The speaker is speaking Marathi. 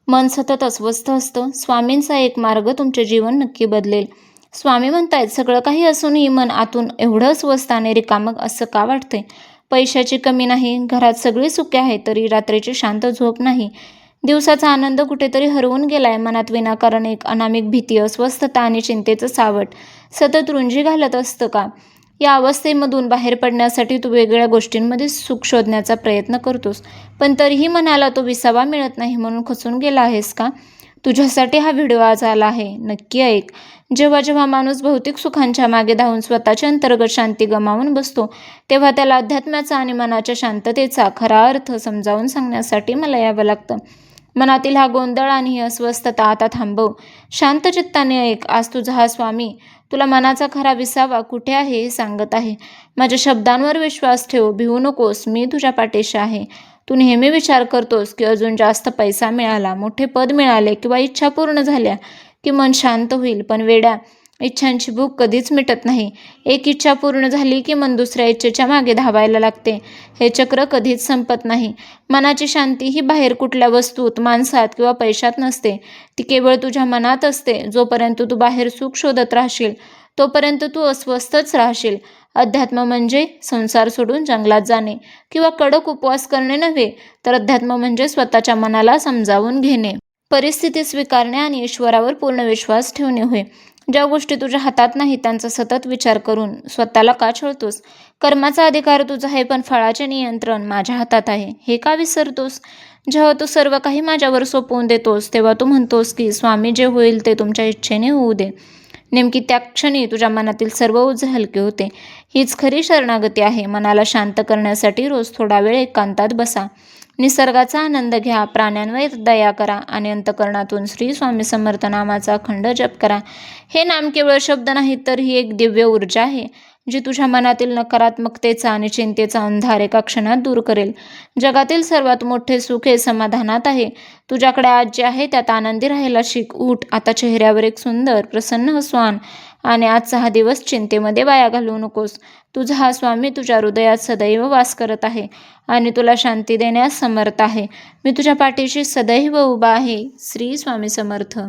मन सतत अस्वस्थ असतं, स्वामींचा एक मार्ग तुमचे जीवन नक्की बदलेल. स्वामी म्हणतायत, सगळं काही असूनही मन आतून एवढं अस्वस्थ आणि रिकामं असं का वाटतंय? पैशाची कमी नाही, घरात सगळी सुखे आहेत, तरी रात्रीची शांत झोप नाही. दिवसाचा आनंद कुठेतरी हरवून गेलाय. मनात विनाकारण एक अनामिक भीती, अस्वस्थता आणि चिंतेचं सावट सतत रुंजी घालत असतं का? या अवस्थेमधून बाहेर पडण्यासाठी तू वेगवेगळ्या गोष्टींमध्ये सुख शोधण्याचा प्रयत्न करतोस, पण तरीही मनाला तो विसावा मिळत नाही म्हणून खचून गेला आहेस का? तुझ्यासाठी हा व्हिडिओ आज आला आहे. नक्की ऐक. जेव्हा जेव्हा माणूस भौतिक सुखांच्या मागे धावून स्वतःची अंतर्गत शांती गमावून बसतो, तेव्हा त्याला अध्यात्माचा आणि मनाच्या शांततेचा खरा अर्थ समजावून सांगण्यासाठी मला यावं लागतं. मनातील हा गोंधळ आणि ही अस्वस्थता आता थांबव. शांत चित्ताने ऐक. आज तुझा हा स्वामी तुला मनाचा खरा विसावा कुठे आहे हे सांगत आहे. माझ्या शब्दांवर विश्वास ठेव, भिवू नकोस, मी तुझ्या पाठीशी आहे. तू नेहमी विचार करतोस की अजून जास्त पैसा मिळाला, मोठे पद मिळाले किंवा इच्छा पूर्ण झाल्या की मन शांत होईल. पण वेड्या, इच्छांची भूक कधीच मिटत नाही. एक इच्छा पूर्ण झाली की मन दुसऱ्या इच्छेच्या मागे धावायला लागते. हे चक्र कधीच संपत नाही. मनाची शांती ही बाहेर कुठल्या वस्तूत, माणसात किंवा पैशात नसते. ती केवळ तुझ्या मनात असते. जोपर्यंत तू बाहेर सुख शोधत राहशील, तोपर्यंत तू अस्वस्थच राहशील. अध्यात्म म्हणजे संसार सोडून जंगलात जाणे किंवा कडक उपवास करणे नव्हे, तर अध्यात्म म्हणजे स्वतःच्या मनाला समजावून घेणे, परिस्थिती स्वीकारणे आणि ईश्वरावर पूर्ण विश्वास ठेवणे होय. ज्या गोष्टी तुझ्या हातात नाहीत त्यांचा सतत विचार करून स्वतःला का छळतोस? कर्माचा अधिकार तुझा आहे, पण फळाचे नियंत्रण माझ्या हातात आहे, हे का विसरतोस? जेव्हा तू सर्व काही माझ्यावर सोपवून देतोस, तेव्हा तू म्हणतोस की स्वामी, जे होईल ते तुमच्या इच्छेने होऊ दे. नेमकी त्या क्षणी तुझ्या मनातील सर्व ओझे हलके होते. हीच खरी शरणागती आहे. मनाला शांत करण्यासाठी रोज थोडा वेळ एकांतात बसा. निसर्गाचा आनंद घ्या, प्राण्यांवर दया करा आणि अंतःकरणातून श्री स्वामी समर्थ नामाचा अखंड जप करा. हे नाम केवळ शब्द नाहीत, तर ही एक दिव्य ऊर्जा आहे, जी तुझ्या मनातील नकारात्मकतेचा आणि चिंतेचा अंधार एका क्षणात दूर करेल. जगातील सर्वात मोठे सुख हे समाधानात आहे. तुझ्याकडे आज जे आहे त्यात आनंदी राहायला शिक. उठ, आता चेहऱ्यावर एक सुंदर प्रसन्न हसू आण आणि आजचा हा दिवस चिंतेमध्ये वाया घालवू नकोस. तुझा हा स्वामी तुझ्या हृदयात सदैव वास करत आहे आणि तुला शांती देण्यास समर्थ आहे. मी तुझ्या पाठीशी सदैव उभा आहे. श्री स्वामी समर्थ.